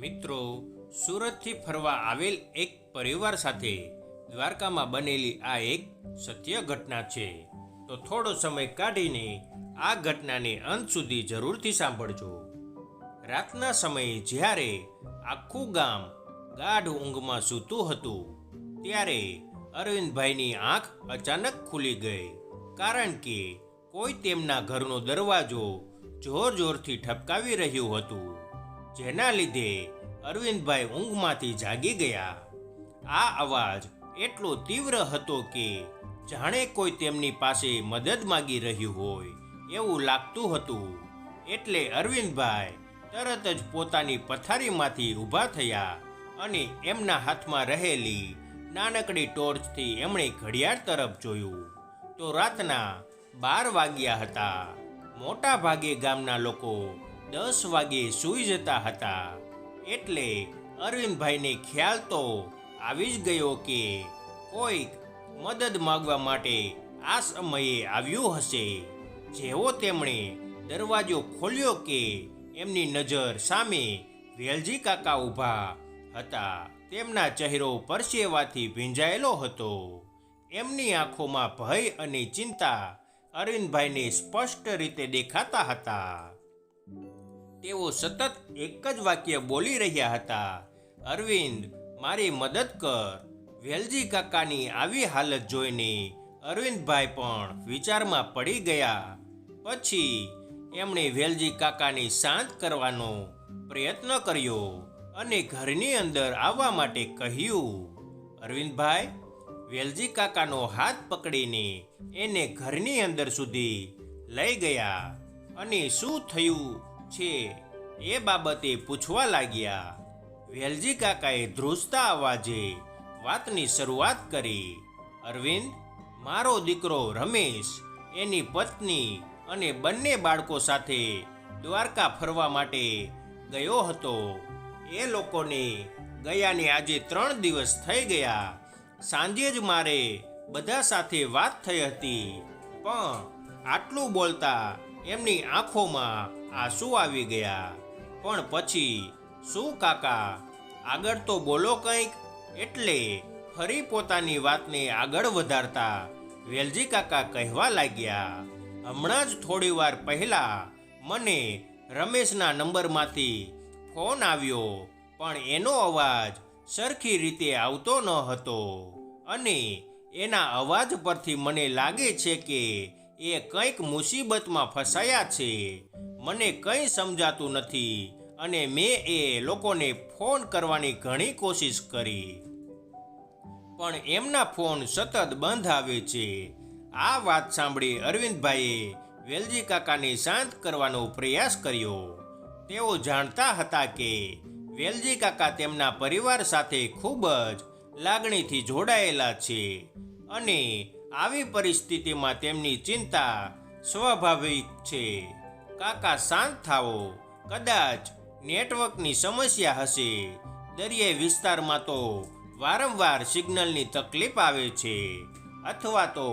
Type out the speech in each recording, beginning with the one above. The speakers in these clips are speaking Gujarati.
મિત્રો, સુરતથી ફરવા આવેલ એક પરિવાર સાથે દ્વારકામાં બનેલી આ એક સત્ય ઘટના છે. તો થોડો સમય કાઢીને આ ઘટનાને અંત સુધી જરૂરથી સાંભળજો. રાતના સમયે જ્યારે આખું ગામ ગાઢ ઊંઘમાં સૂતું હતું, ત્યારે અરવિંદભાઈની આંખ અચાનક ખુલી ગઈ, કારણ કે કોઈ તેમના ઘરનો દરવાજો જોર જોરથી ઠપકાવી રહ્યું હતું, જેના લીધે અરવિંદભાઈ ઊંઘમાંથી જાગી ગયા. આ અવાજ એટલો તીવ્ર હતો કે જાણે કોઈ તેમની પાસે મદદ માગી રહ્યું હોય એવું લાગતું હતું. એટલે અરવિંદભાઈ તરત જ પોતાની પથારીમાંથી ઊભા થયા અને એમના હાથમાં રહેલી નાનકડી ટોર્ચથી એમણે ઘડિયાળ તરફ જોયું તો રાતના 12 વાગ્યા હતા. મોટા ભાગે ગામના લોકો 10 વાગ્યે સૂઈ જતા હતા. એટલે અરવિંદભાઈને ખ્યાલ તો આવી જ ગયો કે કોઈક મદદ માંગવા માટે આ સમયે આવ્યું હશે. જેવો તેમણે દરવાજો ખોલ્યો કે એમની નજર સામે વેલજી કાકા ઊભા હતા. તેમના ચહેરો પરસેવાથી ભીંજાયેલો હતો. એમની આંખોમાં ભય અને ચિંતા અરવિંદભાઈને સ્પષ્ટ રીતે દેખાતા હતા. તેઓ સતત એક જ વાક્ય બોલી રહ્યા હતા, અરવિંદ, મારી મદદ કર. વેલજી કાકાની આવી હાલત જોઈને અરવિંદભાઈ પણ વિચારમાં પડી ગયા. પછી એમણે વેલજી કાકાને શાંત કરવાનો પ્રયત્ન કર્યો અને ઘરની અંદર આવવા માટે કહ્યું. અરવિંદભાઈ વેલજી કાકાનો હાથ પકડીને એને ઘરની અંદર સુધી લઈ ગયા અને શું થયું છે એ બાબતે પૂછવા લાગ્યા. વેલજી કાકાએ ધ્રુજતા અવાજે વાતની શરૂઆત કરી. અરવિંદ, મારો દીકરો રમેશ એની પત્ની અને બંને બાળકો સાથે દ્વારકા ફરવા માટે ગયો હતો. એ લોકોને ગયાને આજે 3 દિવસ થઈ ગયા. સાંજે જ મારે બધા સાથે વાત થઈ હતી, પણ આટલું બોલતા એમની આંખોમાં આંસુ આવી ગયા. પણ પછી શું કાકા, આગળ તો બોલો કંઈક. એટલે ફરી પોતાની વાતને આગળ વધારતા વેલજી કાકા કહેવા લાગ્યા, હમણાં જ થોડી વાર પહેલા મને રમેશના નંબરમાંથી ફોન આવ્યો, પણ એનો અવાજ સરખી રીતે આવતો ન હતો અને એના અવાજ પરથી મને લાગે છે કે એ કંઈક મુસીબતમાં ફસાયા છે. મને કંઈ સમજાતું નથી અને મેં એ લોકોને ફોન કરવાની ઘણી કોશિશ કરી, પણ એમના ફોન સતત બંધ આવે છે. આ વાત સાંભળી અરવિંદભાઈએ વેલજી કાકાને શાંત કરવાનો પ્રયાસ કર્યો. તેઓ જાણતા હતા કે વેલજી કાકા તેમના પરિવાર સાથે ખૂબ જ લાગણીથી જોડાયેલા છે અને આવી પરિસ્થિતિમાં તેમની ચિંતા સ્વાભાવિક છે. કાકા, શાંત થાઓ. કદાચ નેટવર્કની સમસ્યા હશે. દરિયાઈ વિસ્તારમાં તો વારંવાર સિગ્નલની તકલીફ આવે છે, અથવા તો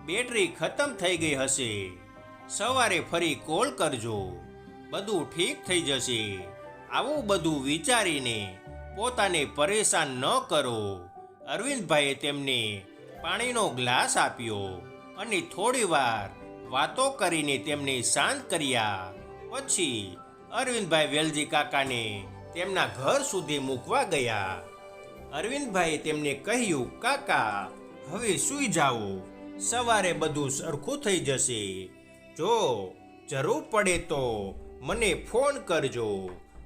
બેટરી ખતમ થઈ ગઈ હશે. સવારે ફરી કોલ કરજો, બધું ઠીક થઈ જશે. આવું બધું વિચારીને પોતાને પરેશાન ન કરો. અરવિંદભાઈએ તેમને પાણીનો ગ્લાસ આપ્યો અને થોડીવાર વાતો કરીને તેમને શાંત કર્યા. પછી અરવિંદભાઈ વેલજી કાકાને તેમના ઘર સુધી મૂકવા ગયા. અરવિંદભાઈએ તેમને કહ્યું, કાકા, હવે સૂઈ જાઓ. સવારે બધું સરખું થઈ જશે. જો જરૂર પડે તો મને ફોન કરજો.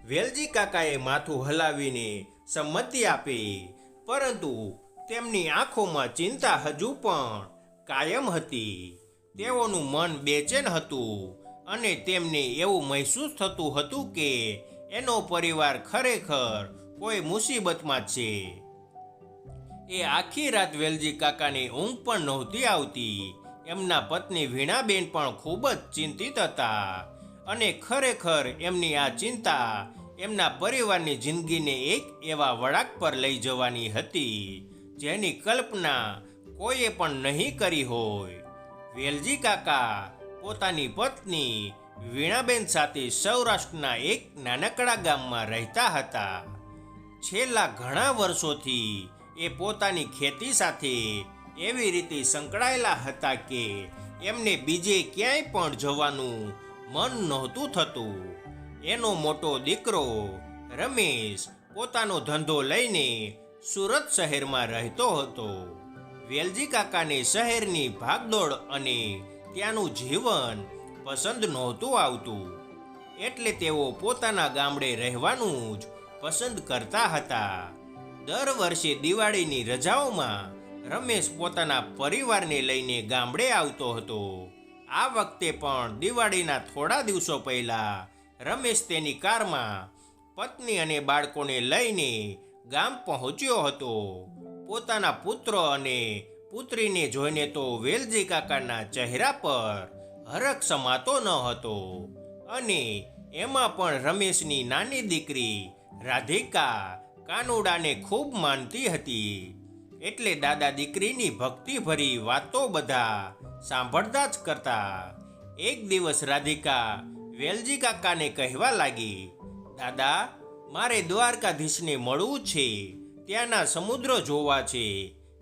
વેલજી કાકાએ માથું હલાવીને સંમતિ આપી, પરંતુ તેમની આંખોમાં ચિંતા હજુ પણ કાયમ હતી. તેઓનું મન બેચેન હતું અને તેમને એવું મહેસૂસ થતું હતું કે એનો પરિવાર ખરેખર કોઈ મુસીબતમાં છે. એ આખી રાત વેલજી કાકાને ઊંઘ પણ નહોતી આવતી. એમના પત્ની વીણાબેન પણ ખૂબ જ ચિંતિત હતા અને ખરેખર એમની આ ચિંતા એમના પરિવારની જિંદગીને એક એવા વળાંક પર લઈ જવાની હતી જેની કલ્પના કોઈએ પણ નહીં કરી હોય. વેલજી કાકા પોતાની પત્ની વીણાબેન સાથે સૌરાષ્ટ્રના એક નાનકડા ગામમાં રહેતા હતા. છેલ્લા ઘણા વર્ષોથી એ પોતાની ખેતી સાથે એવી રીતે સંકળાયેલા હતા કે એમને બીજે ક્યાંય પણ જવાનું મન નહોતું થતું. એનો મોટો દીકરો રમેશ પોતાનો ધંધો લઈને સુરત શહેરમાં રહેતો હતો. વેલજી કાકાને શહેરની ભાગદોડ અને ત્યાંનું જીવન પસંદ નહોતું આવતું, એટલે તેઓ પોતાના ગામડે રહેવાનું જ પસંદ કરતા હતા. દર વર્ષે દિવાળીની રજાઓમાં રમેશ પોતાના પરિવારને લઈને ગામડે આવતો હતો. આ વખતે પણ દિવાળીના થોડા દિવસો પહેલા રમેશ તેની કારમાં પત્ની અને બાળકોને લઈને ગામ પહોંચ્યો હતો. પોતાના પુત્ર અને પુત્રીને જોઈને તો વેલજી કાકાના ચહેરા પર હરખ સમાતો ન હતો, અને એમાં પણ રમેશની નાની દીકરી રાધિકા કાનુડાને ખૂબ માનતી હતી, એટલે દાદા દીકરીની ભક્તિભરી વાતો બધા સાંભળતા જ કરતા. એક દિવસ રાધિકા વેલજી કાકાને કહેવા લાગી, દાદા, મારે દ્વારકાધીશને મળવું છે, ત્યાંના સમુદ્ર જોવા છે.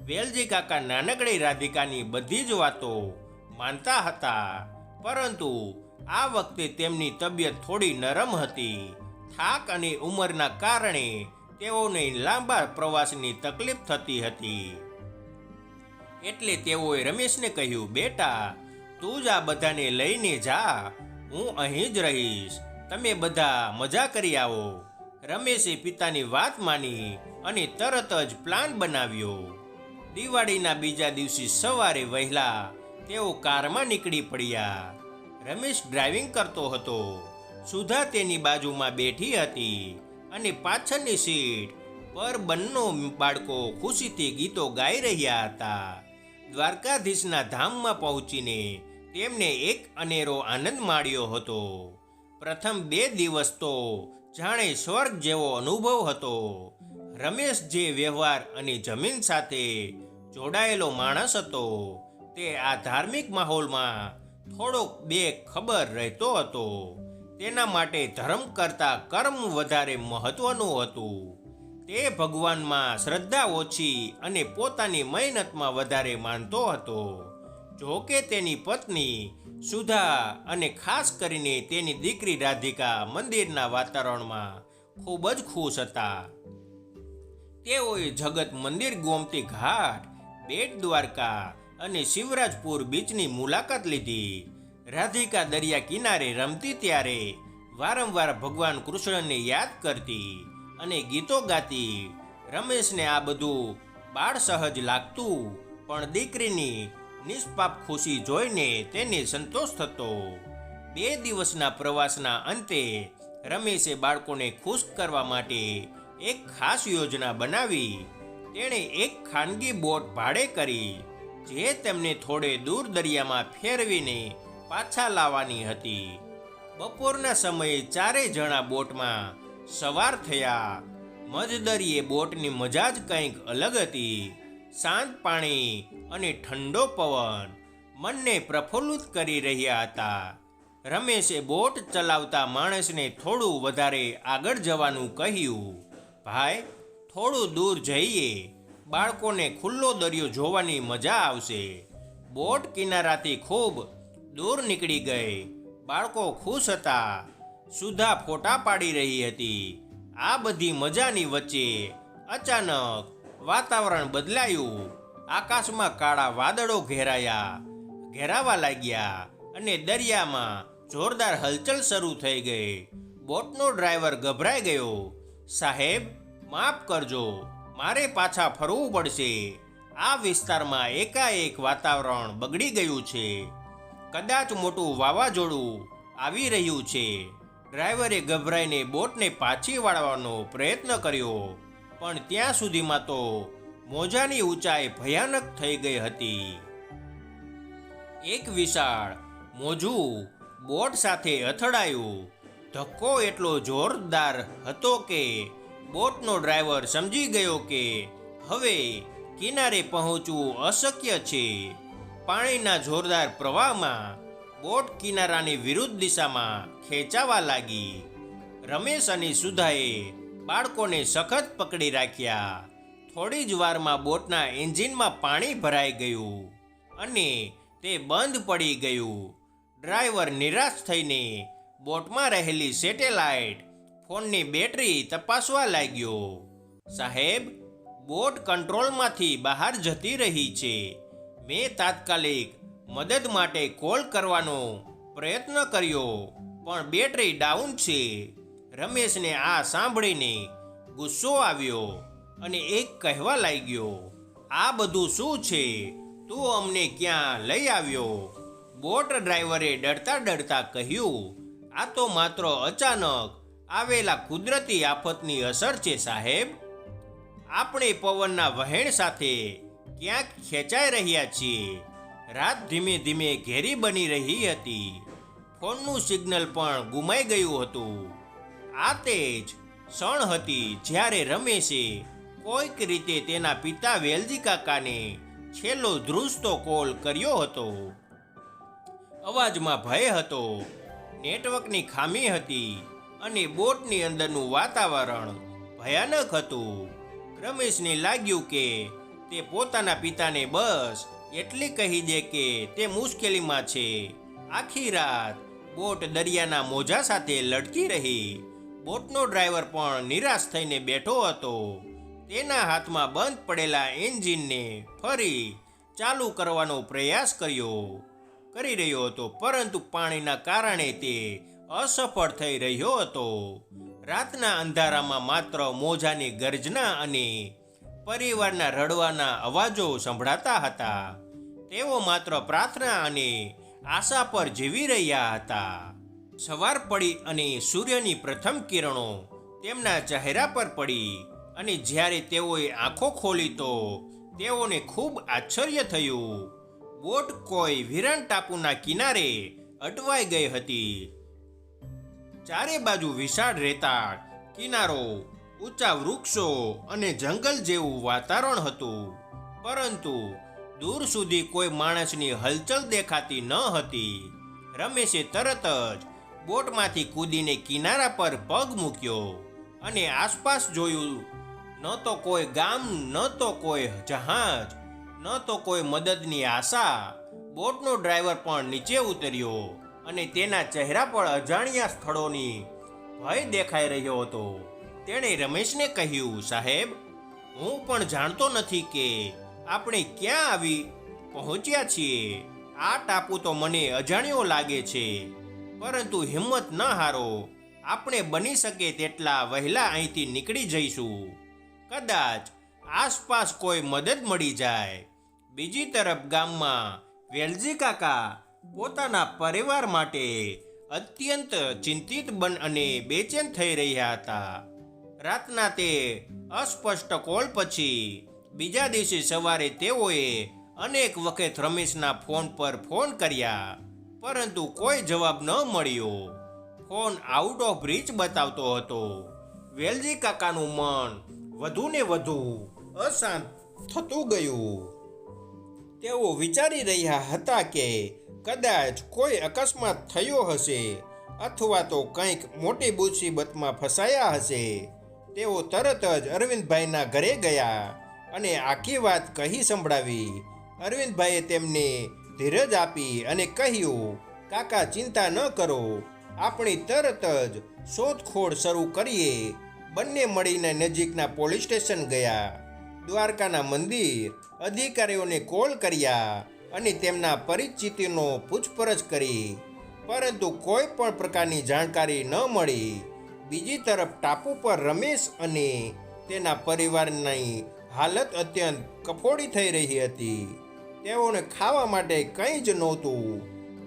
વેલજી કાકા નાનકડી રાધિકાની બધી જ વાતો માનતા હતા, પરંતુ આ વખતે તેમની તબિયત થોડી નરમ હતી. થાક અને ઉંમરના કારણે તેઓને લાંબા પ્રવાસની તકલીફ થતી હતી. એટલે તેઓએ રમેશને કહ્યું, બેટા, તું જ આ બધાને લઈને જા, હું અહીં જ રહીશ, તમે બધા મજા કરી આવો. રમેશે પિતાની વાત માની અને તરત જ પ્લાન બનાવ્યો. દિવાળીના બીજા દિવસે સવારે વહેલા તેઓ કારમાં નીકળી પડ્યા. રમેશ ડ્રાઇવિંગ કરતો હતો, સુધા તેની બાજુમાં બેઠી હતી, અને પાછળની સીટ પર બંને બાળકો ખુશીથી ગીતો ગાઈ રહ્યા હતા. દ્વારકાધીશના ધામમાં પહોંચીને તેમને એક અનેરો આનંદ માણ્યો હતો. પ્રથમ 2 દિવસ તો જાણે સ્વર્ગ જેવો અનુભવ હતો. રમેશ જે વ્યવહાર અને જમીન સાથે જોડાયેલો માણસ હતો, તે આ ધાર્મિક માહોલમાં થોડોક બેખબર રહેતો હતો. તેના માટે ધર્મ કરતાં કર્મ વધારે મહત્વનું હતું. તે ભગવાનમાં શ્રદ્ધા ઓછી અને પોતાની મહેનતમાં વધારે માનતો હતો. જો કે તેની પત્ની સુધા અને ખાસ કરીને તેની દીકરી રાધિકા મંદિરના વાતાવરણમાં ખૂબ જ ખુશ હતા. તેઓએ જગત મંદિર, ગોમતી ઘાટ, બેટ દ્વારકા અને શિવરાજપુર બીચની મુલાકાત લીધી. રાધિકા દરિયા કિનારે રમતી ત્યારે વારંવાર ભગવાન કૃષ્ણને યાદ કરતી અને ગીતો ગાતી. રમેશને આ બધું બાળ સહજ લાગતું, પણ દીકરીની નિષ્પાપ ખુશી જોઈને તેને સંતોષ થતો. 2 દિવસના પ્રવાસના અંતે રમેશે બાળકોને ખુશ કરવા માટે એક ખાસ યોજના બનાવી. તેણે એક ખાનગી બોટ ભાડે કરી, જે તેમને થોડે દૂર દરિયામાં ફેરવીને પાછા લાવવાની હતી. બપોરના સમયે 4 જણા બોટમાં સવાર થયા. મધદરિયે બોટની મજા જ કંઈક અલગ હતી. શાંત પાણી અને ઠંડો પવન મનને પ્રફુલ્લિત કરી રહ્યા હતા. રમેશે બોટ ચલાવતા માણસને થોડું વધારે આગળ જવાનું કહ્યું. ભાઈ, થોડું દૂર જઈએ, બાળકોને ખુલ્લો દરિયો જોવાની મજા આવશે. બોટ કિનારાથી ખૂબ દૂર નીકળી ગઈ. બાળકો ખુશ હતા. સુધા ફોટા પાડી રહી હતી. આ બધી મજાની વચ્ચે અચાનક વાતાવરણ બદલાયું. આકાશમાં કાળા વાદળો ઘેરાવા લાગ્યા અને દરિયામાં જોરદાર હલચલ શરૂ થઈ ગઈ. બોટનો ડ્રાઈવર ગભરાઈ ગયો. સાહેબ, માફ કરજો, મારે પાછા ફરવું પડશે. આ વિસ્તારમાં એકાએક વાતાવરણ બગડી ગયું છે. કદાચ મોટું વાવાઝોડું આવી રહ્યું છે. ડ્રાઈવરે ગભરાઈને બોટને પાછી વાળવાનો પ્રયત્ન કર્યો, પણ ત્યાં સુધીમાં તો મોજાની ઊંચાઈ ભયાનક થઈ ગઈ હતી. એક વિશાળ મોજું બોટ સાથે અથડાયું. ધક્કો એટલો જોરદાર હતો કે બોટનો ડ્રાઈવર સમજી ગયો કે હવે કિનારે પહોંચવું અશક્ય છે. પાણીના જોરદાર પ્રવાહમાં બોટ કિનારાની વિરુદ્ધ દિશામાં ખેંચાવા લાગી. રમેશ અને સુધાએ બાળકોને સખત પકડી રાખ્યા. થોડી જ વારમાં બોટના એન્જિનમાં પાણી ભરાઈ ગયું અને તે બંધ પડી ગયું. ડ્રાઈવર નિરાશ થઈને બોટમાં રહેલી સેટેલાઇટ ફોનની બેટરી તપાસવા લાગ્યો. સાહેબ, બોટ કંટ્રોલમાંથી બહાર જતી રહી છે. મેં તાત્કાલિક મદદ માટે કોલ કરવાનો પ્રયત્ન કર્યો, પણ બેટરી ડાઉન છે. રમેશને આ સાંભળીને ગુસ્સો આવ્યો અને એક કહેવા લાગ્યો, આ બધું શું છે? તું અમને ક્યાં લઈ આવ્યો? બોટ ડ્રાઈવરે ડરતા ડરતા કહ્યું, આ તો માત્ર અચાનક આવેલા કુદરતી આફતની અસર છે સાહેબ. આપણે પવનના વહેણ સાથે ક્યાંક ખેંચાઈ રહ્યા છીએ. રાત ધીમે ધીમે ઘેરી બની રહી હતી. ફોનનું સિગ્નલ પણ ગુમાઈ ગયું હતું. આ તે જ ક્ષણ હતી જ્યારે રમેશે કોઈક રીતે તેના પિતા વેલજી કાકાને છેલ્લો ધ્રુજતો કોલ કર્યો હતો. અવાજમાં ભય હતો, નેટવર્કની ખામી હતી અને બોટની અંદરનું વાતાવરણ ભયાનક હતું. રમેશને લાગ્યું કે તે પોતાના પિતાને બસ એટલી કહી દે કે તે મુશ્કેલીમાં છે. આખી રાત બોટ દરિયાના મોજા સાથે લડતી રહી. બોટનો ડ્રાઈવર પણ નિરાશ થઈને બેઠો હતો. તેના હાથમાં બંધ પડેલા એન્જિનને ફરી ચાલુ કરવાનો પ્રયાસ કરી રહ્યો હતો, પરંતુ પાણીના કારણે તે અસફળ થઈ રહ્યો હતો. રાતના અંધારામાં માત્ર મોજાની ગર્જના અને પરિવારના રડવાના અવાજો સંભળાતા હતા. તેઓ માત્ર પ્રાર્થના અને આશા પર જીવી રહ્યા હતા. સવાર પડી અને સૂર્યની પ્રથમ કિરણો તેમના ચહેરા પર પડી અને જ્યારે તેઓએ આંખો ખોલી તો તેઓને ખૂબ આશ્ચર્ય થયું. બોટ કોઈ વિરાન ટાપુના કિનારે અટવાઈ ગઈ હતી. ચારે બાજુ વિશાળ રેતાળ કિનારો, ઊંચા વૃક્ષો અને જંગલ જેવું વાતાવરણ હતું, પરંતુ દૂર સુધી કોઈ માણસની હલચલ દેખાતી ન હતી. રમેશે તરત જ બોટમાંથી કૂદીને કિનારા પર પગ મૂક્યો અને આસપાસ જોયું. ન તો કોઈ ગામ, ન તો કોઈ જહાજ, ન તો કોઈ મદદની આશા. બોટનો ડ્રાઈવર પણ નીચે ઉતર્યો અને તેના ચહેરા પર અજાણ્યા સ્થળોની ભય દેખાઈ રહ્યો હતો. તેણે રમેશને કહ્યું, સાહેબ, હું પણ જાણતો નથી કે આપણે ક્યાં આવી પહોંચ્યા છીએ. આ ટાપુ તો મને અજાણ્યો લાગે છે, પરંતુ હિંમત ન હારો. આપણે બની શકે તેટલા વહેલા અહીંથી નીકળી જઈશું. કદાચ આસપાસ કોઈ મદદ મળી જાય. બીજી તરફ ગામમાં વેલજી કાકા પોતાના પરિવાર માટે અત્યંત ચિંતિત અને બેચેન થઈ રહ્યા હતા. રાતના તે અસ્પષ્ટ કોલ પછી બીજા દિવસે સવારે તેઓએ અનેક વખત રમેશના ફોન પર ફોન કર્યા, પરંતુ કોઈ જવાબ ન મળ્યો. ફોન આઉટ ઓફ રીચ બતાવતો હતો. વેલજી કાકાનું મન વધુ ને વધુ અશાંત થતું ગયું. તેઓ વિચારી રહ્યા હતા કે કદાચ કોઈ અકસ્માત થયો હશે અથવા તો કંઈક મોટી મુસીબતમાં ફસાયા હશે. તેઓ તરત જ અરવિંદભાઈના ઘરે ગયા અને આખી વાત કહી સંભળાવી. અરવિંદભાઈએ તેમને ધીરજ આપી અને કહ્યું, કાકા, ચિંતા ન કરો, આપણે તરત જ શોધખોળ શરૂ કરીએ. બંને મળીને નજીકના પોલીસ સ્ટેશન ગયા. દ્વારકાના મંદિર અધિકારીઓને કોલ કર્યા અને તેમના પરિચિતોનો પૂછપરછ કરી, પરંતુ કોઈ પણ પ્રકારની જાણકારી ન મળી. બીજી તરફ ટાપુ પર રમેશ અને તેના પરિવારની હાલત અત્યંત કફોડી થઈ રહી હતી. તેઓને ખાવા માટે કંઈ જ નહોતું.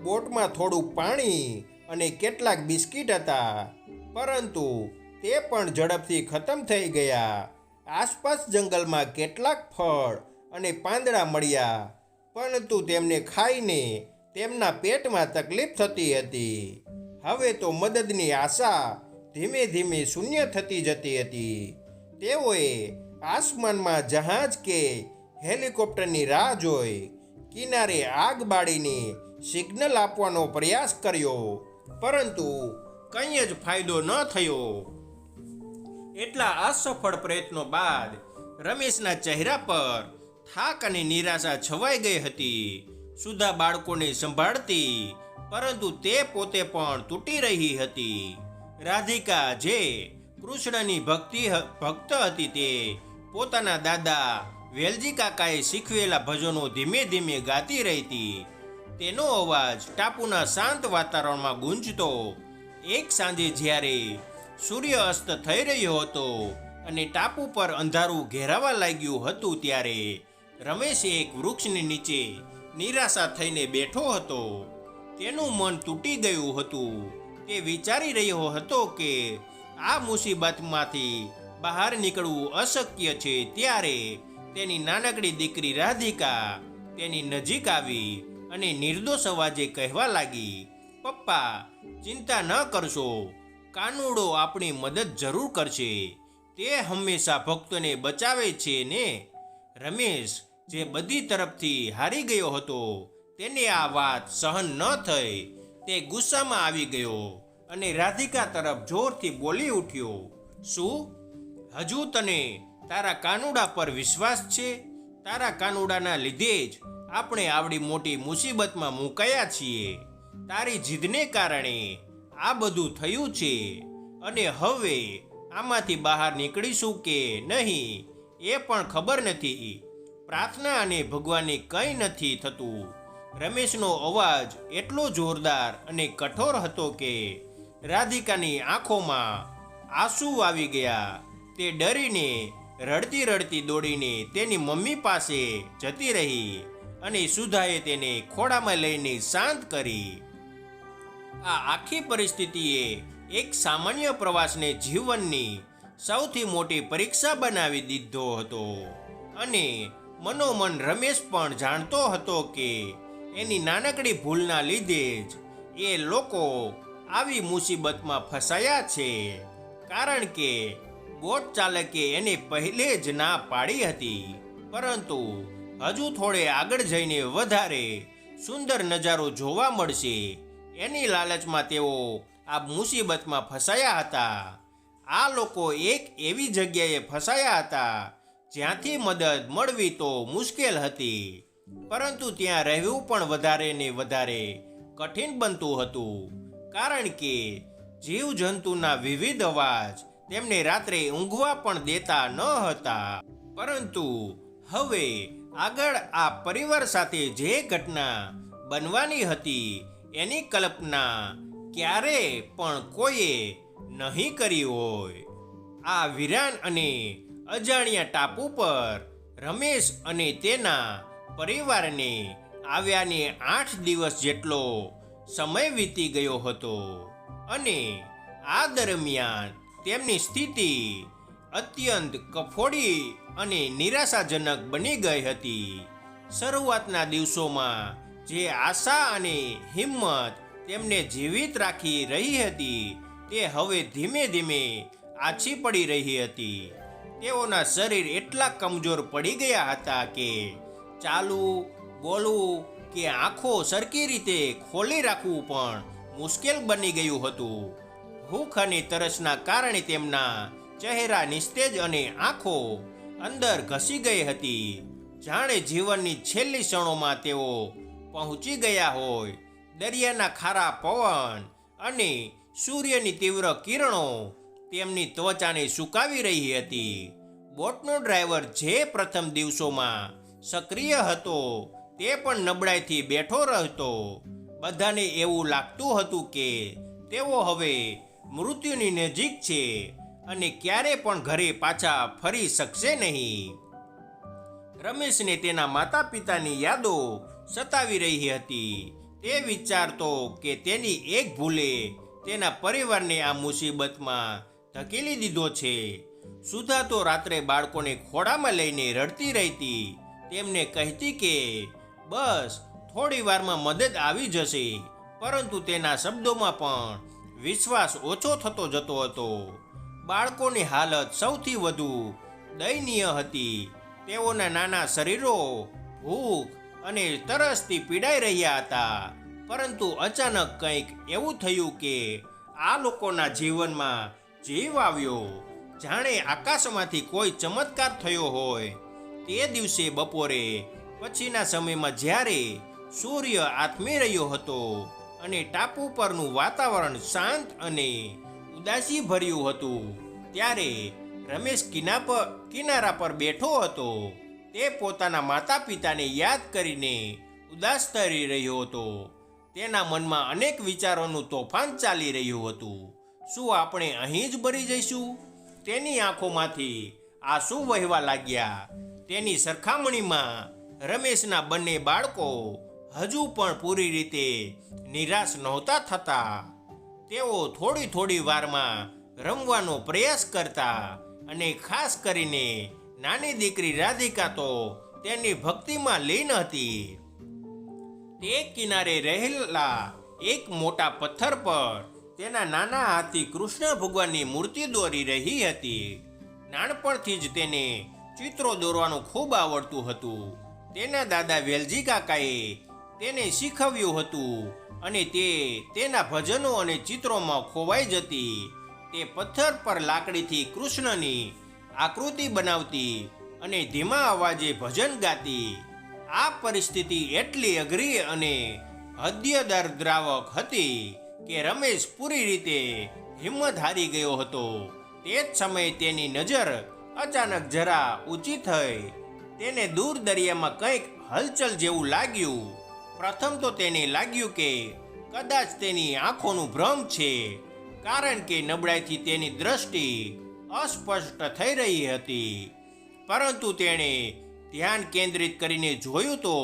બોટમાં થોડું પાણી અને કેટલાક બિસ્કિટ હતા, પરંતુ તે પણ ઝડપથી ખતમ થઈ ગયા. આસપાસ જંગલમાં કેટલાક ફળ અને પાંદડા મળ્યા, પરંતુ તેમને ખાઈને તેમના પેટમાં તકલીફ થતી હતી. હવે તો મદદની આશા ધીમે ધીમે શૂન્ય થતી જતી હતી. તેઓએ આસમાનમાં જહાજ કે હેલિકોપ્ટરની રાહ જોઈ. કિનારે આગ બાળીને સિગ્નલ આપવાનો પ્રયાસ કર્યો, પરંતુ કંઈ જ ફાયદો ન થયો. એટલા અસફળ પ્રયત્નો બાદ રમેશના ચહેરા પર થાક અને નિરાશા છવાઈ ગઈ હતી. સુધા બાળકોને સંભાળતી, પરંતુ તે પોતે પણ તૂટી રહી હતી. રાધિકા, જે કૃષ્ણની ભક્ત હતી, તે પોતાના દાદા વેલજી કાકાએ શીખવેલા ભજનો ધીમે ધીમે ગાતી રહી હતી. તેનો અવાજ ટાપુના શાંત વાતાવરણમાં ગુંજતો. એક સાંજે જ્યારે સૂર્ય અસ્ત થઈ રહ્યો હતો અને ટાપુ પર અંધારું ઘેરાવા લાગ્યું હતું, ત્યારે રમેશ એક વૃક્ષની નીચે નિરાશા થઈને બેઠો હતો. તેનું મન તૂટી ગયું હતું. તે વિચારી રહ્યો હતો કે આ મુસીબતમાંથી બહાર નીકળવું અશક્ય છે. ત્યારે તેની નાનકડી દીકરી રાધિકા તેની નજીક આવી અને નિર્દોષ અવાજે કહેવા લાગી, પપ્પા, ચિંતા ન કરશો, કાનુડો આપણી મદદ જરૂર કરશે. તે હંમેશા ભક્તોને બચાવે છે ને. રમેશ, જે બધી તરફથી હારી ગયો હતો, તેને આ વાત સહન ન થઈ. તે ગુસ્સામાં આવી ગયો અને રાધિકા તરફ જોરથી બોલી ઉઠ્યો, શું હજુ તને તારા કાનુડા પર વિશ્વાસ છે? તારા કાનુડાના લીધે જ આપણે આવડી મોટી મુસીબતમાં મુકાયા છીએ. તારી જીદને કારણે આ બધું થયું છે, અને હવે આમાંથી બહાર નીકળીશું કે નહીં એ પણ ખબર નથી. પ્રાર્થના અને ભગવાનને કંઈ નથી થતું. રમેશનો અવાજ એટલો જોરદાર અને કઠોર હતો કે રાધિકાની આંખોમાં આંસુ આવી ગયા. તે ડરીને રડતી રડતી દોડીને તેની મમ્મી પાસે જતી રહી અને સુધાએ તેને ખોળામાં લઈને શાંત કરી. આ આખી પરિસ્થિતિએ એક સામાન્ય પ્રવાસને જીવનની સૌથી મોટી પરીક્ષા બનાવી દીધો હતો. અને મનોમન રમેશ પણ જાણતો હતો કે એની નાનકડી ભૂલના લીધે જ એ લોકો આવી મુસીબતમાં ફસાયા છે. કારણ કે બોટ ચાલકે એને પહેલે જ ના પાડી હતી. પરંતુ હજુ થોડે આગળ જઈને વધારે સુંદર નજારો જોવા મળશે એની લાલચમાં તેઓ આ મુસીબતમાં ફસાયા હતા. આ લોકો એક એવી જગ્યાએ ફસાયા હતા જ્યાંથી મદદ મળવી તો મુશ્કેલ હતી, પરંતુ ત્યાં રહેવું પણ વધારે ને વધારે કઠિન બનતું હતું. કારણ કે જીવજંતુના વિવિધ અવાજ તેમને રાત્રે ઊંઘવા પણ દેતા ન હતા. પરંતુ હવે આગળ આ પરિવાર સાથે જે ઘટના બનવાની હતી એની કલ્પના ક્યારે પણ કોઈએ નહીં કરી હોય. આ વિરાન અને અજાણ્યા ટાપુ પર રમેશ અને તેના પરિવારને આવ્યાને 8 દિવસ જેટલો સમય વીતી ગયો હતો, અને આ દરમિયાન તેમની સ્થિતિ અત્યંત કફોડી અને નિરાશાજનક બની ગઈ હતી. શરૂઆતના દિવસોમાં જે આશા અને હિંમત તેમને જીવિત રાખી રહી હતી, તે હવે ધીમે ધીમે આછી પડી રહી હતી. તેઓના શરીર એટલા કમજોર પડી ગયા હતા કે ચાલવું, બોલવું કે આંખો સરખી રીતે ખોલી રાખવું પણ મુશ્કેલ બની ગયું હતું. ભૂખ અને તરસના કારણે તેમના ચહેરા નિસ્તેજ અને આંખો અંદર ઘસી ગઈ હતી. જાણે જીવનની છેલ્લી ક્ષણોમાં તેઓ પહોંચી ગયા હોય. દરિયાના ખારા પવન અને સૂર્યની તીવ્ર કિરણો તેમની ત્વચાને સુકાવી રહી હતી. બોટનો ડ્રાઈવર જે પ્રથમ દિવસોમાં સક્રિય હતો, તે પણ નબળાઈથી બેઠો રહેતો. બધાને એવું લાગતું હતું કે તેઓ હવે મૃત્યુની નજીક છે અને ક્યારે પણ ઘરે પાછા ફરી શકશે નહીં. રમેશને તેના માતા પિતાની યાદો સતાવી રહી હતી. તે વિચારતો કે તેની એક ભૂલે તેના પરિવારને આ મુસીબતમાં ધકેલી દીધો છે. સુધા તો રાત્રે બાળકોને ખોળામાં લઈને રડતી રહેતી. તેમને કહેતી કે બસ થોડી વારમાં મદદ આવી જશે, પરંતુ તેના શબ્દોમાં પણ વિશ્વાસ ઓછો થતો જતો હતો. બાળકોની હાલત સૌથી વધુ દયનીય હતી. તેઓના નાના શરીરો ભૂખ અને તરસથી પીડાઈ રહ્યા હતા. પરંતુ અચાનક કંઈક એવું થયું કે આ લોકોના જીવનમાં જીવ આવ્યો, જાણે આકાશમાંથી કોઈ ચમત્કાર થયો હોય. તે દિવસે બપોરે પછીના સમયમાં જ્યારે સૂર્ય આથમી રહ્યો હતો અને ટાપુ પરનું વાતાવરણ શાંત અને ઉદાસી ભર્યું હતું, ત્યારે રમેશ કિનારા પર બેઠો હતો. તે પોતાના માતા પિતાને યાદ કરીને ઉદાસ થઈ રહ્યો હતો. તેના મનમાં અનેક વિચારોનું તોફાન ચાલી રહ્યું હતું. શું આપણે અહીં જ મરી જઈશું? તેની આંખોમાંથી આંસુ વહેવા લાગ્યા. તેની સરખામણીમાં રમેશના બંને બાળકો હજુ પણ પૂરી રીતે નિરાશ નહોતા થતા. તેઓ થોડી વારમાં રમવાનો પ્રયાસ કરતા અને ખાસ કરીને નાની દીકરી રાધિકા તો તેની ભક્તિમાં લીન હતી. તે કિનારે રહેલા એક મોટા પથ્થર પર તેના નાના હાથી કૃષ્ણ ભગવાનની મૂર્તિ દોરી રહી હતી. નાનપણથી જ તેને ચિત્રો દોરવાનું ખૂબ આવડતું હતું. તેના દાદા વેલજી કાકાએ તેને શીખવ્યું હતું અને તે તેના ભજનો અને ચિત્રોમાં ખોવાઈ જતી. તે પથ્થર પર લાકડીથી કૃષ્ણની આકૃતિ બનાવતી અને ધીમા અવાજે ભજન ગાતી. આ પરિસ્થિતિ એટલી અઘરી અને હૃદયદ્રાવક હતી કે રમેશ પૂરી રીતે હિંમત હારી ગયો હતો. તે જ સમયે તેની નજર અચાનક જરા ઊંચી થઈ. તેને દૂર દરિયામાં કંઈક હલચલ જેવું લાગ્યું. પ્રથમ તો તેને લાગ્યું કે કદાચ તેની આંખોનું ભ્રમ છે, કારણ કે નબળાઈથી તેની દ્રષ્ટિ અસ્પષ્ટ થઈ રહી હતી. પરંતુ તેણે ધ્યાન કેન્દ્રિત કરીને જોયું તો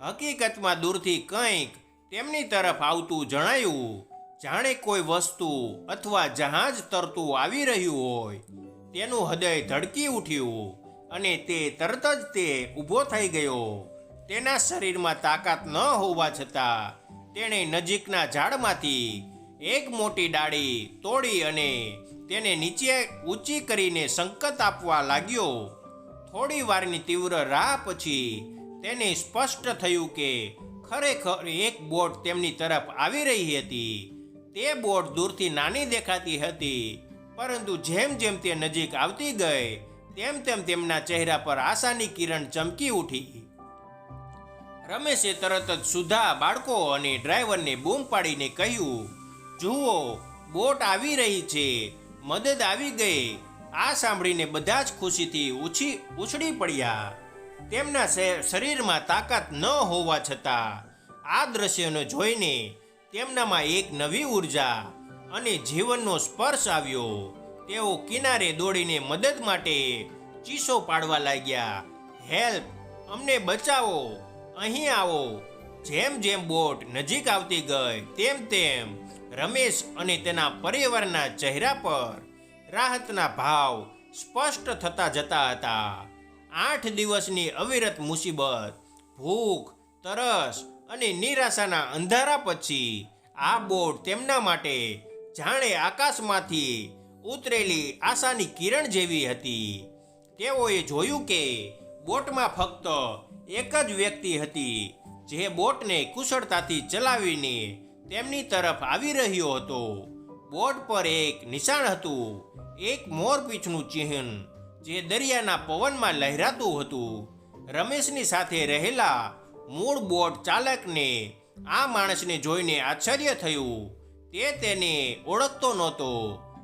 હકીકતમાં દૂરથી કંઈક તેમની તરફ આવતું જણાયું, જાણે કોઈ વસ્તુ અથવા જહાજ તરતું આવી રહ્યું હોય. તેનું હૃદય ધડકી ઉઠ્યું અને તે તરત જ તે ઊભો થઈ ગયો. તેના શરીરમાં તાકાત ન હોવા છતાં તેણે નજીકના ઝાડમાંથી એક મોટી ડાળી તોડી અને તેને નીચે ઊંચી કરીને સંકેત આપવા લાગ્યો. થોડી વારની તીવ્ર રાહ પછી તેને સ્પષ્ટ થયું કે ખરેખર એક બોટ તેમની તરફ આવી રહી હતી. તે બોટ દૂરથી નાની દેખાતી હતી, પરંતુ જેમ જેમ તે નજીક આવતી ગઈ તેમ તેમ તેમના ચહેરા પર આશાની કિરણ ચમકી ઉઠી. રમેશે તરત જ સુધા, બાળકો અને ડ્રાઈવરને બૂમ પાડીને કહ્યું, જુઓ, બોટ આવી રહી છે, મદદ આવી ગઈ. આ સાંભળીને બધા જ ખુશીથી ઉછળી પડ્યા. તેમના શરીરમાં તાકાત ન હોવા છતાં આ દ્રશ્યને જોઈને તેમનામાં એક નવી ઉર્જા અને જીવનનો સ્પર્શ આવ્યો. તેઓ કિનારે દોડીને મદદ માટે ચીસો પાડવા લાગ્યા, હેલ્પ, અમને બચાવો, અહીં આવો. જેમ જેમ બોટ નજીક આવતી ગઈ તેમ તેમ રમેશ અને તેના પરિવારના ચહેરા પર રાહતના ભાવ સ્પષ્ટ થતા જતા હતા. 8 દિવસની અવિરત મુસીબત, ભૂખ, તરસ અને નિરાશાના અંધારા પછી આ બોટ તેમના માટે જાણે આકાશમાંથી ઉતરેલી આશાની કિરણ જેવી હતી. તેઓએ જોયું કે બોટમાં ફક્ત એક જ વ્યક્તિ હતી, જે બોટને કુશળતાથી ચલાવીને તેમની તરફ આવી રહ્યો હતો. બોટ પર એક નિશાન હતું, એક મોરપીંછનું ચિહ્ન, જે દરિયાના પવનમાં લહેરાતું હતું. રમેશની સાથે રહેલા મૂળ બોટ ચાલકને આ માણસને જોઈને આશ્ચર્ય થયું. તે તેને ઓળખતો નહોતો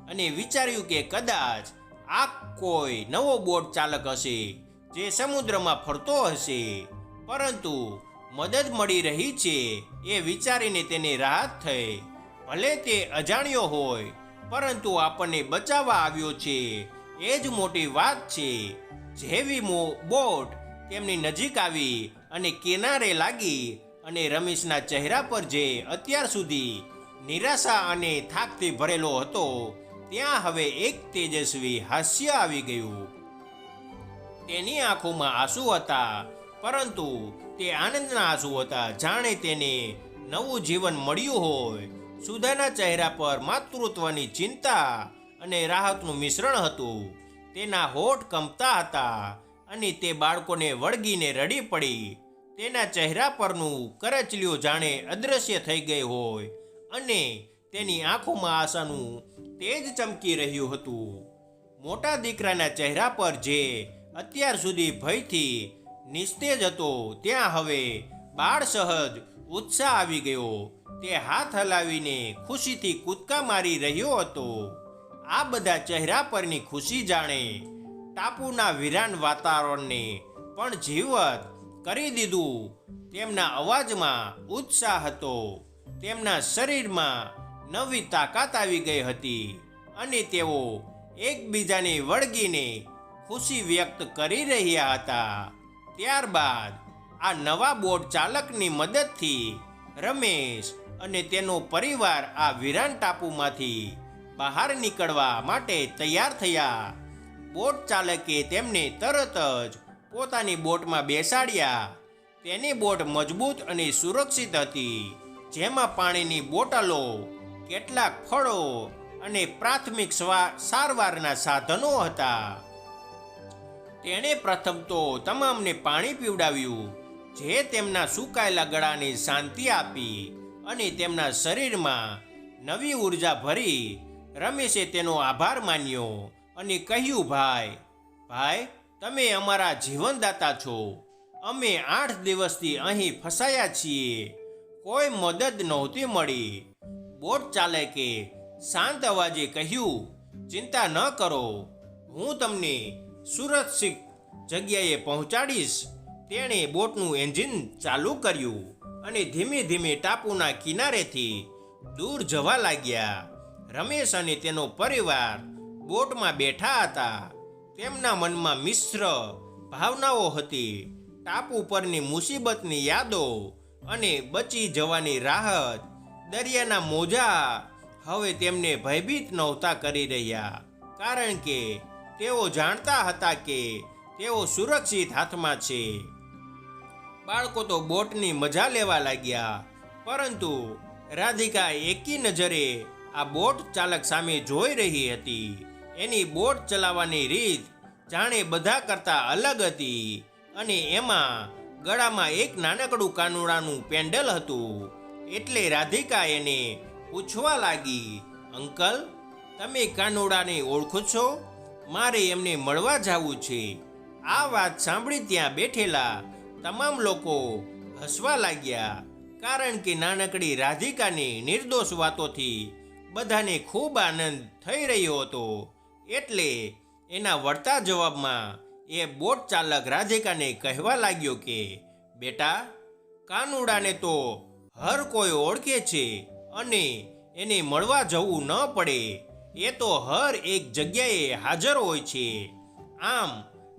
અને વિચાર્યું કે કદાચ આ કોઈ નવો બોટ ચાલક હશે, જે સમુદ્રમાં ફરતો હશે. પરંતુ મદદ મળી રહી છે એ વિચારીને તેને રાહત થઈ. ભલે તે અજાણ્યો હોય, પરંતુ આપણને બચાવવા આવ્યો છે, એ જ મોટી વાત છે. જેવી બોટ તેમની નજીક આવી અને કિનારે લાગી અને રમેશના ચહેરા પર જે અત્યાર સુધી નિરાશા અને થાકથી ભરેલો હતો, ત્યાં હવે એક તેજસ્વી હાસ્ય આવી ગયું. તેની આંખોમાં આંસુ હતા, પરંતુ તે આનંદના આંસુ હતા, જાણે તેને નવું જીવન મળ્યું હોય. સુધાના ચહેરા પર માતૃત્વની ચિંતા અને રાહતનું મિશ્રણ હતું. તેના હોઠ કંપતા હતા અને તે બાળકોને વળગીને રડી પડી. તેના ચહેરા પરનું કરચલીઓ જાણે અદૃશ્ય થઈ ગઈ હોય અને તેની આંખોમાં આશાનું તેજ ચમકી રહ્યું હતું. મોટા દીકરાના ચહેરા પર જે અત્યાર સુધી ભયથી નિસ્તેજ હતો ત્યાં હવે બાળ સહજ ઉત્સાહ આવી ગયો. તે હાથ હલાવીને ખુશીથી કૂદકા મારી રહ્યો હતો. આ બધા ચહેરા પરની ખુશી જાણે ટાપુના વિરાન વાતાવરણને પણ જીવત કરી દીધું. તેમના અવાજમાં ઉત્સાહ હતો, તેમના શરીરમાં નવી તાકાત આવી ગઈ હતી અને તેઓ એકબીજાને વળગીને ખુશી વ્યક્ત કરી રહ્યા હતા. ત્યારબાદ આ નવા બોટ ચાલકની મદદથી રમેશ અને તેનો પરિવાર આ વિરાન ટાપુમાંથી બહાર નીકળવા માટે તૈયાર થયા. બોટ ચાલકે તેમને તરત જ પોતાની બોટમાં બેસાડ્યા. તેની બોટ મજબૂત અને સુરક્ષિત હતી, જેમાં પાણીની બોટલો, કેટલાક ફળો અને પ્રાથમિક સારવારના સાધનો હતા. તેણે પ્રથમ તો તમામને પાણી પીવડાવ્યું, જે તેમના સુકાયેલા ગળાને શાંતિ આપી અને તેમના શરીરમાં નવી ઉર્જા ભરી. રમેશે તેનો આભાર માન્યો અને કહ્યું, ભાઈ, તમે અમારા જીવનદાતા છો. અમે 8 દિવસથી અહીં ફસાયા છીએ. કોઈ મદદ નહોતી મળી. બોટ ચાલકે શાંત અવાજે કહ્યું, ચિંતા ન કરો, હું તમને સુરક્ષિત જગ્યાએ પહોંચાડીશ. તેણે બોટનું એન્જિન ચાલુ કર્યું અને ધીમે ધીમે ટાપુના કિનારેથી દૂર જવા લાગ્યા. રમેશ અને તેનો પરિવાર બોટમાં બેઠા હતા. તેમના મનમાં મિશ્ર ભાવનાઓ હતી. ટાપુ પરની મુસીબતની યાદો અને બચી જવાની રાહત. દરિયાના મોજા હવે તેમને ભયભીત નહોતા કરી રહ્યા, કારણ કે તેઓ જાણતા હતા કે તેઓ સુરક્ષિત હાથમાં છે. બાળકો તો બોટની મજા લેવા લાગ્યા, પરંતુ રાધિકા એકી નજરે આ બોટ ચાલક સામે જોઈ રહી હતી. એની બોટ ચલાવવાની રીત જાણે બધા કરતાં અલગ હતી અને એમાં ગળામાં એક નાનકડું કાનુડાનું પેન્ડલ હતું. એટલે રાધિકા એને પૂછવા લાગી, અંકલ, તમે કાનુડાને ઓળખો છો? મારે એમને મળવા જવું છે. આ વાત સાંભળી ત્યાં બેઠેલા તમામ લોકો હસવા લાગ્યા, કારણ કે નાનકડી રાધિકાની નિર્દોષ વાતોથી બધાને ખૂબ આનંદ થઈ રહ્યો હતો. એટલે એના વળતા જવાબમાં એ બોટ ચાલક રાધિકાને કહેવા લાગ્યો કે, બેટા, કાનુડાને તો હર કોઈ ઓળખે છે અને એને મળવા જવું ન પડે. એ તો હર એક જગ્યાએ હાજર હોય છે. આમ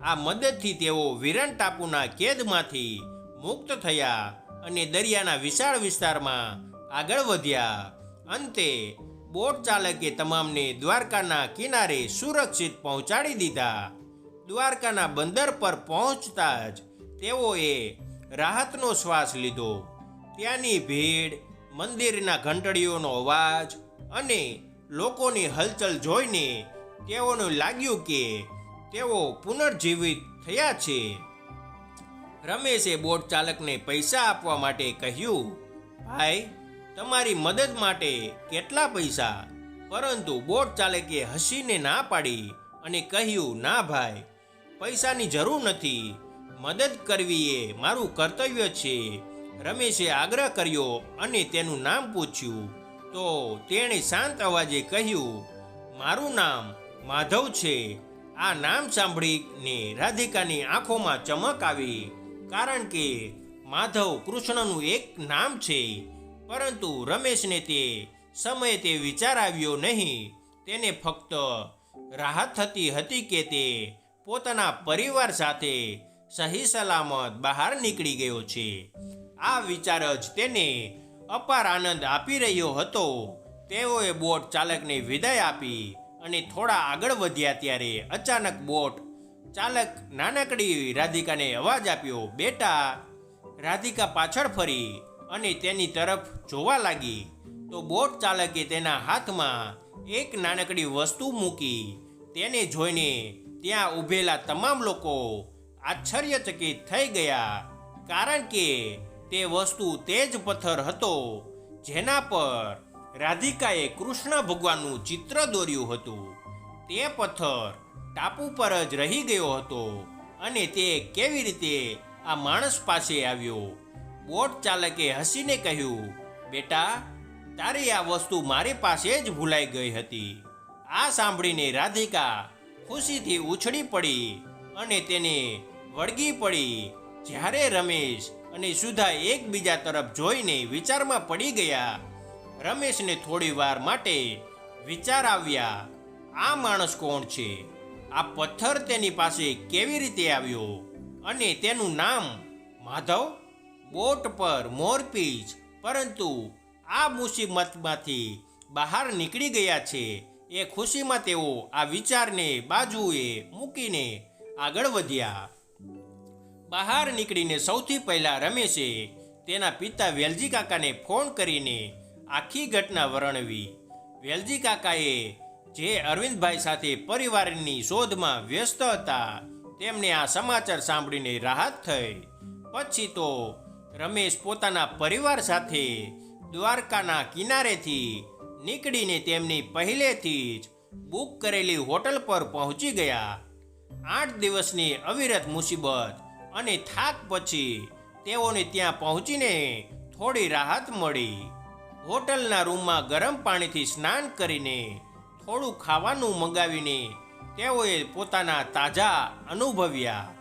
આ મદદથી તેઓ વિરાન ટાપુના કેદમાંથી મુક્ત થયા અને દરિયાના વિશાળ વિસ્તારમાં આગળ વધ્યા. અંતે બોટ ચાલકે તમામને દ્વારકાના કિનારે સુરક્ષિત પહોંચાડી દીધા. દ્વારકાના બંદર પર પહોંચતા જ તેઓએ રાહતનો શ્વાસ લીધો. ત્યાંની ભીડ, મંદિરના ઘંટડીઓનો અવાજ અને લોકોની હલચલ જોઈને તેઓને લાગ્યું કે તેઓ પુનર્જીવિત થયા છે. રમેશે બોટ ચાલકને પૈસા આપવા માટે કહ્યું, ભાઈ, તમારી મદદ માટે કેટલા પૈસા? પરંતુ બોટ ચાલકે હસીને ના પાડી અને કહ્યું, ના ભાઈ, પૈસાની જરૂર નથી. મદદ કરવી એ મારું કર્તવ્ય છે. રમેશે આગ્રહ કર્યો અને તેનું નામ પૂછ્યું તો તેણે શાંત અવાજે કહ્યું, મારું નામ માધવ છે. આ નામ સાંભળીને રાધિકાની આંખોમાં ચમક આવી, કારણ કે માધવ કૃષ્ણનું એક નામ છે. પરંતુ રમેશને તે સમયે તે વિચાર આવ્યો નહીં. તેને ફક્ત રાહત થતી હતી કે તે પોતાના પરિવાર સાથે સહી સલામત બહાર નીકળી ગયો છે. આ વિચાર જ તેને અપાર આનંદ આપી રહ્યો હતો. તેઓએ બોટ ચાલકને વિદાય આપી અને થોડા આગળ વધ્યા ત્યારે અચાનક બોટ ચાલક નાનકડી રાધિકાને અવાજ આપ્યો, બેટા. રાધિકા પાછળ ફરી અને તેની તરફ જોવા લાગી તો બોટ ચાલકે તેના હાથમાં એક નાનકડી વસ્તુ મૂકી. તેને જોઈને ત્યાં ઊભેલા તમામ લોકો આશ્ચર્યચકિત થઈ ગયા, કારણ કે તે વસ્તુ તે જ પથ્થર હતો જેના પર રાધિકાએ કૃષ્ણ ભગવાનનું ચિત્ર દોર્યું હતું. તે પથ્થર ટાપુ પર જ રહી ગયો હતો અને તે કેવી રીતે આ માણસ પાસે આવ્યો? બોટ ચાલકે હસીને કહ્યું, બેટા, તારી આ વસ્તુ મારી પાસે જ ભૂલાઈ ગઈ હતી. આ સાંભળીને રાધિકા ખુશીથી ઉછળી પડી અને તેને વળગી પડી. જ્યારે રમેશ અને સુધા એકબીજા તરફ જોઈને વિચારમાં પડી ગયા. રમેશને થોડી વાર માટે વિચાર આવ્યા, આ માણસ કોણ છે? આ પથ્થર તેની પાસે કેવી રીતે આવ્યો? અને તેનું નામ માધવ? બોટ પર મોરપીંછ. પરંતુ આ મુસીબતમાંથી બહાર નીકળી ગયા છે એ ખુશીમાં તેઓ આ વિચારને બાજુએ મૂકીને આગળ વધ્યા. બહાર નીકળીને સૌથી પહેલાં રમેશે તેના પિતા વેલજી કાકાને ફોન કરીને આખી ઘટના વર્ણવી. વેલજી કાકાએ જે અરવિંદભાઈ સાથે પરિવારની શોધમાં વ્યસ્ત હતા તેમને આ સમાચાર સાંભળીને રાહત થઈ. પછી તો રમેશ પોતાના પરિવાર સાથે દ્વારકાના કિનારેથી નીકળીને તેમની પહેલેથી જ બુક કરેલી હોટલ પર પહોંચી ગયા. 8 દિવસની અવિરત મુસીબત અને થાક પછી તેઓને ત્યાં પહોંચીને થોડી રાહત મળી. હોટલના રૂમમાં ગરમ પાણીથી સ્નાન કરીને થોડું ખાવાનું મંગાવીને તેઓએ પોતાના તાજા અનુભવ્યા.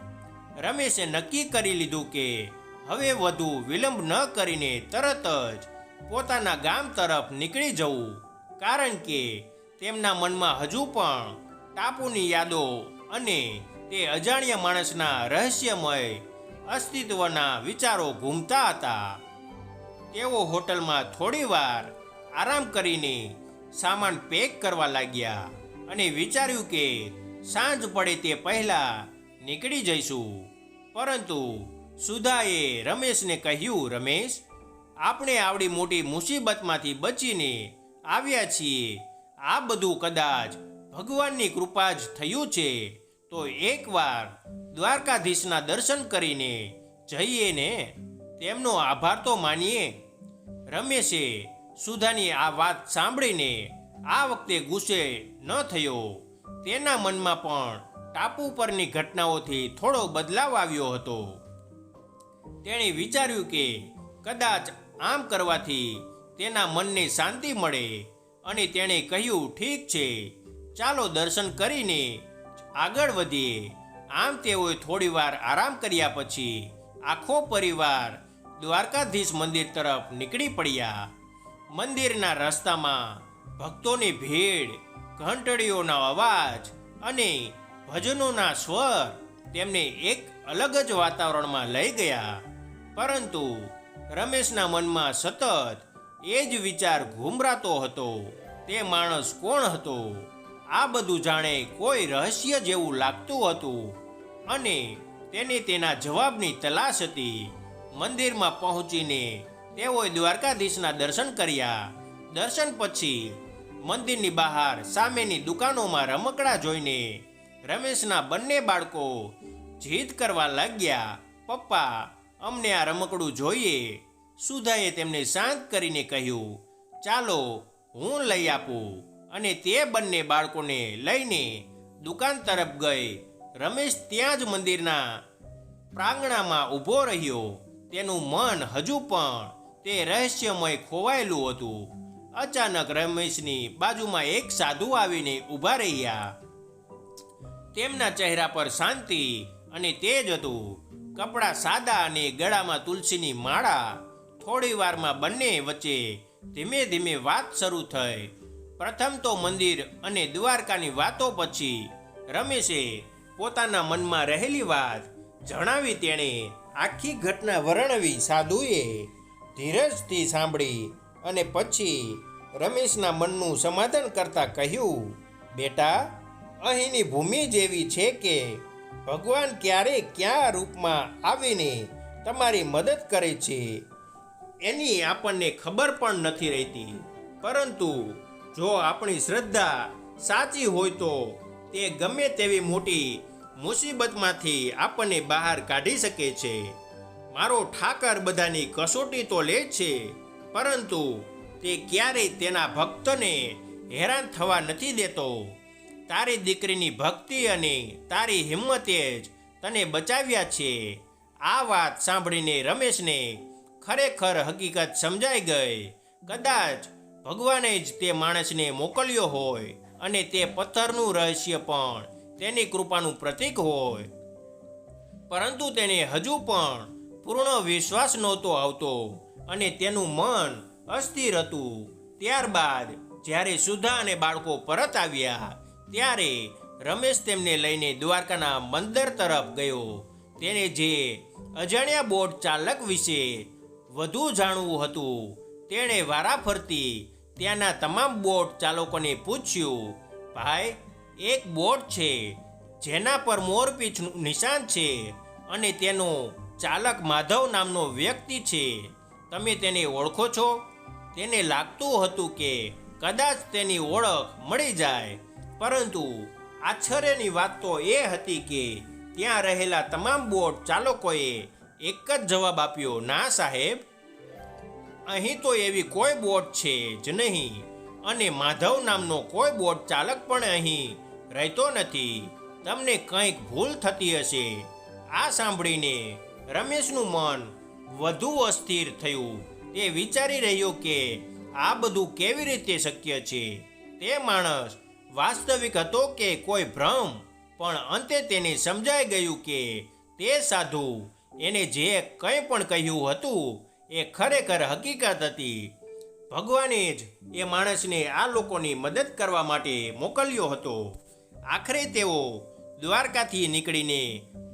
રમેશે નક્કી કરી લીધું કે હવે વધુ વિલંબ ન કરીને તરત જ પોતાના ગામ તરફ નીકળી જવું, કારણ કે તેમના મનમાં હજુ પણ ટાપુની યાદો અને તે અજાણ્યા માણસના રહસ્યમય અસ્તિત્વના વિચારો ઘૂમતા હતા. તેઓ હોટલમાં થોડીવાર આરામ કરીને સામાન પેક કરવા લાગ્યા અને વિચાર્યું કે સાંજ પડે તે પહેલાં નીકળી જઈશું. પરંતુ સુધાએ રમેશને કહ્યું, રમેશ, આપણે આવડી મોટી મુસીબતમાંથી બચીને આવ્યા છીએ. આ બધું કદાચ ભગવાનની કૃપા જ થયું છે. તો એકવાર દ્વારકાધીશના દર્શન કરીને જઈએ ને, તેમનો આભાર તો માનીએ. રમેશે સુધાની આ વાત સાંભળીને આ વખતે ગુસ્સે ન થયો. તેના મનમાં પણ ટાપુ પરની ઘટનાઓથી થોડો બદલાવ આવ્યો હતો. તેણે વિચાર્યું કે કદાચ આમ કરવાથી તેના મનને શાંતિ મળે અને તેણે કહ્યું, ઠીક છે, ચાલો દર્શન કરીને આગળ વધીએ. આમ તેઓએ થોડીવાર આરામ કર્યા પછી આખો પરિવાર દ્વારકાધીશ મંદિર તરફ નીકળી પડ્યા. મંદિરના રસ્તામાં ભક્તોની ભીડ, ઘંટડીઓના અવાજ અને ભજનોના સ્વર તેમને એક અલગ જ વાતાવરણમાં લઈ ગયા. પરંતુ રમેશના મનમાં સતત એ જ વિચાર ઘૂમરાતો હતો, તે માણસ કોણ હતો? આ બધું જાણે કોઈ રહસ્ય જેવું લાગતું હતું અને તેને તેના જવાબની તલાશ હતી. મંદિરમાં પહોંચીને તેઓએ દ્વારકાધીશના દર્શન કર્યા. દર્શન પછી મંદિરની બહાર સામેની દુકાનોમાં રમકડા જોઈને રમેશના બંને બાળકો જીદ કરવા લાગ્યા, પપ્પા, અમને આ રમકડું જોઈએ. સુધાએ તેમને શાંત કરીને કહ્યું, ચાલો હું લઈ આપું. અને તે બંને બાળકોને લઈને દુકાન તરફ ગઈ. રમેશ ત્યાં જ મંદિરના પ્રાંગણામાં ઊભો રહ્યો. તેનું મન હજુ પણ તે રહસ્યમય ખોવાયેલું હતું. અચાનક રમેશની બાજુમાં એક સાધુ આવીને ઊભા રહ્યા. તેમના ચહેરા પર શાંતિ અને તેજ હતું. કપડાં સાદા અને ગળામાં તુલસીની માળા. થોડી વારમાં બંને વચ્ચે ધીમે ધીમે વાત શરૂ થઈ. પ્રથમ તો મંદિર અને દ્વારકાની વાતો, પછી રમેશે પોતાના મનમાં રહેલી વાત જણાવી. તેણે આખી ઘટના વર્ણવી. સાધુએ ધીરજથી સાંભળી અને પછી રમેશના મનનું સમાધાન કરતા કહ્યું, બેટા, અહીંની ભૂમિ જેવી છે કે ભગવાન ક્યારેક કયા રૂપમાં આવીને તમારી મદદ કરે છે એની આપણને ખબર પણ નથી રહેતી. પરંતુ જો આપણી શ્રદ્ધા સાચી હોય તો તે ગમે તેવી મોટી મુસીબતમાંથી આપણને બહાર કાઢી શકે છે. મારો ઠાકર બધાની કસોટી તો લે છે, પરંતુ તે ક્યારેય તેના ભક્તને હેરાન થવા નથી દેતો. તારી દીકરીની ભક્તિ અને તારી હિંમતે જ તને બચાવ્યા છે. આ વાત સાંભળીને રમેશને ખરેખર હકીકત સમજાઈ ગઈ. કદાચ ભગવાને જ તે માણસને મોકલ્યો હોય અને તે પથ્થરનું રહસ્ય પણ તેની કૃપાનું પ્રતીક હોય. પરંતુ તેને હજુ પણ પૂર્ણ વિશ્વાસ નહોતો આવતો અને તેનું મન અસ્થિર હતું. ત્યારબાદ જ્યારે સુધા અને બાળકો પરત આવ્યા ત્યારે રમેશ તેમને લઈને દ્વારકાના મંદિર તરફ ગયો. તેને જે અજાણ્યા બોટ ચાલક વિશે વધુ જાણવું હતું, તેણે વારાફરતી ત્યાંના તમામ બોટ ચાલકોને પૂછ્યું, ભાઈ, એક બોટ છે જેના પર મોરપીંછનું નિશાન છે અને તેનો ચાલક માધવ નામનો વ્યક્તિ છે. તમે તેને ઓળખો છો? તેને લાગતું હતું કે કદાચ તેની ઓળખ મળી જાય, પરંતુ આશ્ચર્યની વાત તો એ હતી કે ત્યાં રહેલા તમામ બોટ ચાલકોએ એક જ જવાબ આપ્યો, ના સાહેબ, અહીં તો એવી કોઈ બોટ છે જ નહીં અને માધવ નામનો કોઈ બોટ ચાલક પણ અહીં રહેતો નથી. તમને કંઈક ભૂલ થતી હશે. આ સાંભળીને રમેશનું મન વધુ અસ્થિર થયું. તે વિચારી રહ્યો કે આ બધું કેવી રીતે શક્ય છે. તે માણસ વાસ્તવિક હતો કે કોઈ ભ્રમ? પણ અંતે તેને સમજાઈ ગયું કે તે સાધુ એને જે કંઈ પણ કહ્યું હતું એ ખરેખર હકીકત હતી. ભગવાને જ એ માણસને આ લોકોની મદદ કરવા માટે મોકલ્યો હતો. આખરે તેઓ દ્વારકાથી નીકળીને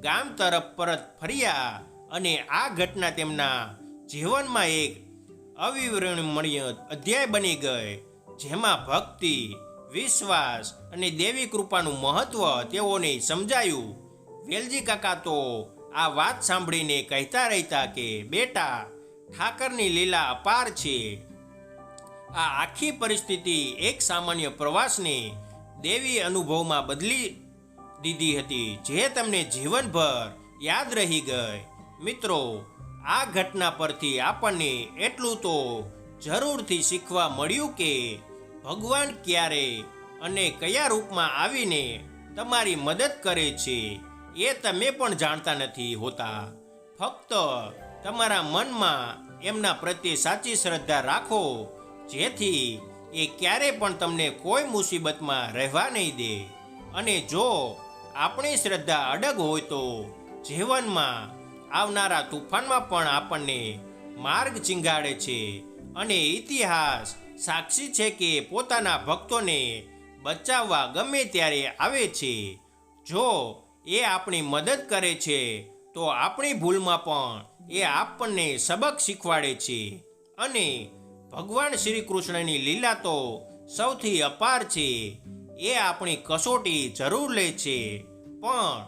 ગામ તરફ પરત ફર્યા અને આ ઘટના તેમના જીવનમાં એક અવિસ્મરણીય અધ્યાય બની ગઈ, જેમાં ભક્તિ, વિશ્વાસ અને દેવી કૃપાનું મહત્વ તેઓને સમજાયું. વેલજી કાકા તો આ વાત સાંભળીને કહેતા રહેતા કે બેટા, ઠાકરની લીલા અપાર છે. આ આખી પરિસ્થિતિ એક સામાન્ય પ્રવાસને દેવી અનુભવમાં બદલી દીધી હતી, જે તમને જીવનભર યાદ રહી ગઈ. મિત્રો, આ ઘટના પરથી આપણને એટલું તો જરૂરથી શીખવા મળ્યું કે ભગવાન ક્યારે અને કયા રૂપમાં આવીને તમારી મદદ કરે છે એ તમે પણ જાણતા નથી હોતા. ફક્ત તમારા મનમાં એમના પ્રત્યે સાચી શ્રદ્ધા રાખો, જેથી એ ક્યારે પણ તમને કોઈ મુસીબતમાં રહેવા નહીં દે. અને જો આપણી શ્રદ્ધા અડગ હોય તો જીવનમાં આવનારા તુફાનમાં પણ આપણને માર્ગ ચીંગાડે છે. અને ઇતિહાસ સાક્ષી છે કે પોતાના ભક્તોને બચાવવા ગમે ત્યારે આવે છે. જો એ આપણી મદદ કરે છે તો આપણી ભૂલમાં પણ એ આપણને સબક શીખવાડે છે. અને ભગવાન શ્રી કૃષ્ણની લીલા તો સૌથી અપાર છે. એ આપણી કસોટી જરૂર લે છે, પણ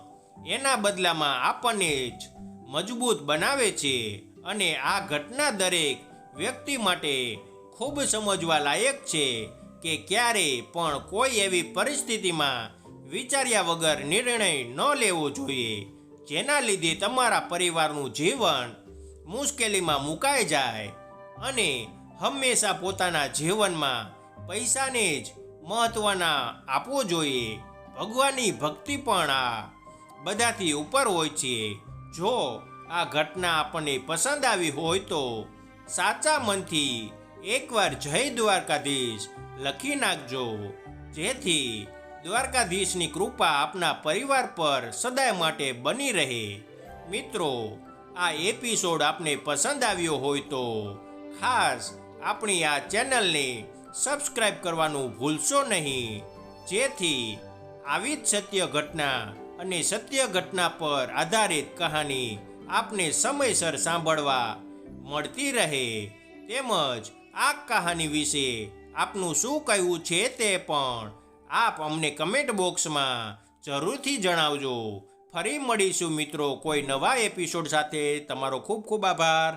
એના બદલામાં આપણને જ મજબૂત બનાવે છે. અને આ ઘટના દરેક વ્યક્તિ માટે ખૂબ સમજવા લાયક છે કે ક્યારે પણ કોઈ એવી પરિસ્થિતિમાં વિચાર્યા વગર નિર્ણય ન લેવો જોઈએ, જેના લીધે તમારા પરિવારનું જીવન મુશ્કેલીમાં મુકાઈ જાય. અને હંમેશા પોતાના જીવનમાં પૈસાને જ મહત્ત્વના આપવો જોઈએ. ભગવાનની ભક્તિ પણ આ બધાથી ઉપર હોય છે. જો આ ઘટના આપણને પસંદ આવી હોય તો સાચા મનથી એકવાર જય દ્વારકાધીશ લખી નાખજો, જેથી દ્વારકાધીશની કૃપા આપના પરિવાર પર સદાય માટે બની રહે. મિત્રો, આ એપિસોડ આપને પસંદ આવ્યો હોય તો ખાસ આપણી આ ચેનલને સબસ્ક્રાઈબ કરવાનું ભૂલશો નહીં, જેથી આવી જ સત્ય ઘટના અને સત્ય ઘટના પર આધારિત કહાની આપને સમયસર સાંભળવા મળતી રહે. તેમજ આ કહાની વિશે આપનું શું કહેવું છે તે પણ આપ અમને કમેન્ટ બોક્સમાં જરૂરથી જણાવજો. ફરી મળીશું મિત્રો કોઈ નવા એપિસોડ સાથે. તમારો ખૂબ ખૂબ આભાર.